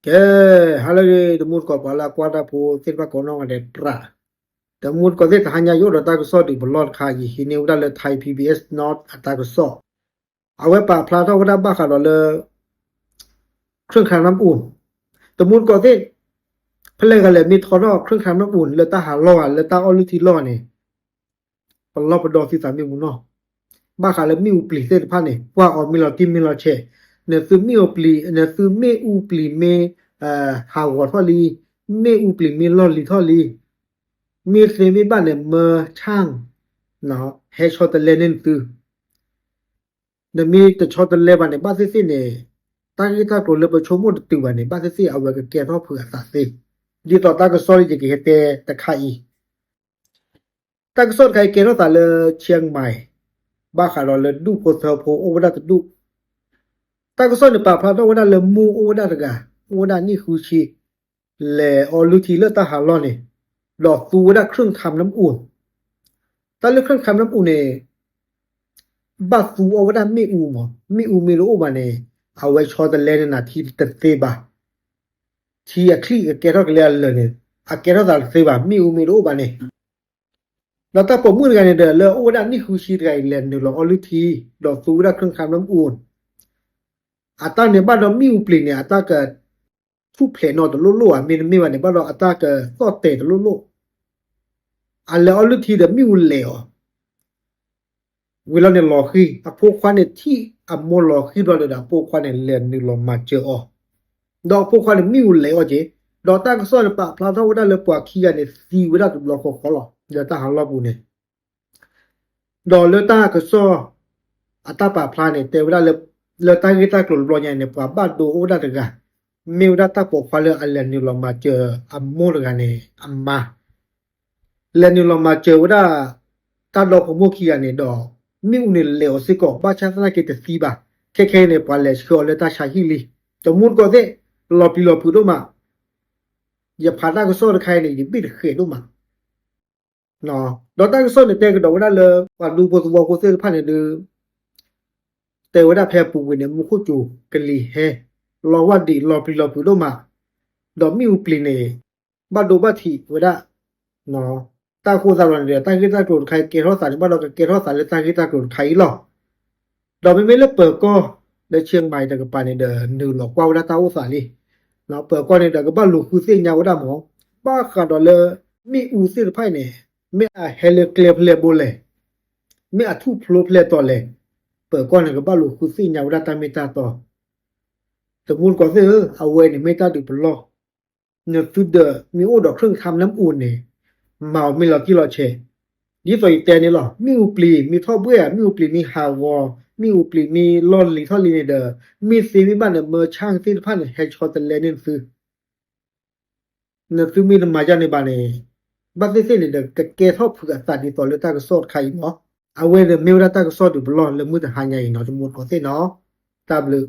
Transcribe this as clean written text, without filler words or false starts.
Que halage de mut ko pala kwada po silva kono ade tra. De mut ko de hanya yo da ko so di blot kha yi hine uda le Thai PBS North ata ko so. Awe pa pla to da ba kha do le เครื่องทำน้ำอุ่นde mut ko de เพลก็เลยมีทอดเครื่องทำน้ำอุ่นle ta ha lo le ta o lu ti lo ni. ปลอปดอที่สามีมุนเนาะบ้าขาเลยมีอุปลีเสพานี่ว่าออมีลอติมีลอเชเนี่ยซื้อมีอุปลีเนี่ยซื้อเมอุปลีเมหาวอทอลีเมอุปลีเมลอลีทอลีมีเสมีบ้านเนี่ยเมอช่างเนาะเฮชอตเลนินซื้อเนี่ยมีแต่ชอตเลบ้านเนี่ยบ้านซิเนี่ยตากีตาโกเลบชมุดติวันเนี่ยบ้านซิเอาไว้กับแกทอเผื่อสัตว์สิดีต่อตาก็ซอยจะกี่เฮเตตะไคตากสดไข่เกรตาเลเชียงใหม่บ้าขาเราเลยดูโพเทอโพโอวดาตดูตากสดในป่าพระตวดาเลมูโอวดาตกาโอวดานี่คือชีเลอลุทีเลตาหาลอนี่ดอกตูวดาเครื่องทำน้ำอุ่นตาเลเครื่องทำน้ำอุ่นเนี่ยบ้าฟูโอวดาไม่อูมไม่อูไม่รู้ว่าเนี่ยเอาไว้ชอตเลนนาทีตะเตบาทีอะคลีเกรตกเลเลยเนี่ยอะเกรตาเตบาไม่อูไม่รู้ว่าเนี่ยเราถ้าผมมือกันเนี่ยเด้อโอ้ด้านนี่คือชีไกแลนด์นี่ลองเอาลิทีดอกตูดาเครื่องทำน้ำอุ่นอัตราเนี่ยบ้านเรามีอุปลีเนี่ยอัตราเกิดผู้เพลนอตโลอ่ะมีว่าเนี่ยบ้านเราอัตราเกิดซอเตตโลอันแล้วเอาลิทีเด้อมีอุเลอเวลาเนี่ยรอคืออะพวกควันเนี่ยที่อะโมรอคือเราเด้อพวกควันเนี่ยเรียนนี่ลองมาเจออดอกพวกควันเนี่ยมีอุเลอเจดอกตาก็ซ้อนปะพลาทาวดาเลยปว่าขี้เนี่ยซีเวลาตุลอขอลอเดี๋ยวตาหาลอบุเนี่ยดอเลต้าก็ซ้ออัตาปะพลาเนี่ยแต่เวลาเลต้ากีตากลบลอเนี่ยปว่าบาดโดโอดาตกะมิวดาตาปกฟาเลอันเลนิลอมาเจออัมโมลกันเนี่ยอัมมาเลนิลอมาเจอว่าตาดอกของโมขี้เนี่ยดอมิวเนี่ยเลวสิก็บาชาตนาเกตซีบาแค่ๆเนี่ยปาเลชก็เลต้าชาฮิลีจมูกก็เดลอปิลอพุโดมาอย่าพาตาก็ซ้อใครเนี่ยอย่าบิดเขดโดมาเนาะดอกตาก็ซ้อนเนี่ยแต่ก็ดอกว่าเลยว่าดูโพสวอโคเซพันเนี่ยดูแต่ว่าแพ้ปูเนี่ยมุคุจูกะลีเฮรอว่าดีรอปลีรอปูโดมาดอกมีอุปลีเนี่ยบาโดบาทีว่าเนาะตาโคซารันเนี่ยตากีตาโกรธใครเกทอสารบ้านเราก็เกทอสารเลยตากีตาโกรธใครหรอดอกไม่เลเปิดก็ได้เชียงใหม่แต่ก็ไปในเดินนึงหรอกว่าตาอุสาลีเนาะเปิดก็ในเดินก็บ้านลูกคือเสียยาวดาหมอบ้าขาดดอเลยมีอูซิไพ่เนี่ยไม่อาเฮเลเคลียเพลโบเลยไม่อาทูโพลเพลต่อเลยเปิดก่อนก็บ้าลูกคือสิญาดาตาเมตาต่อสมมุติก็คือเอาไว้นี่เมตาดิปลอเนี่ยสุดมีโอดอกเครื่องทำน้ำอุ่นนี่เมามีลอกิลอเชดีต่ออีแต่นี่หรอมีอุปลีมีท่อเบื่อมีอุปลีมีฮาวอมีอุปลีมีลอนลีท่อลีเนเดอร์มีซีมีบ้านเนี่ยเมอร์ช่างสิพันเฮชอตเลนินซื้อเนี่ยซื้อมีมาจาในบ้านนี่บัดนี้สิเนี่ยเกทอเผือสัตว์นี่ต่อเลยตาก็สอดใครเนาะเอาไว้เนี่ยมิวดาตาก็สอดอยู่บลอเลยมือแต่หาใหญ่เนาะสมมุติก็สิเนาะตาบลึ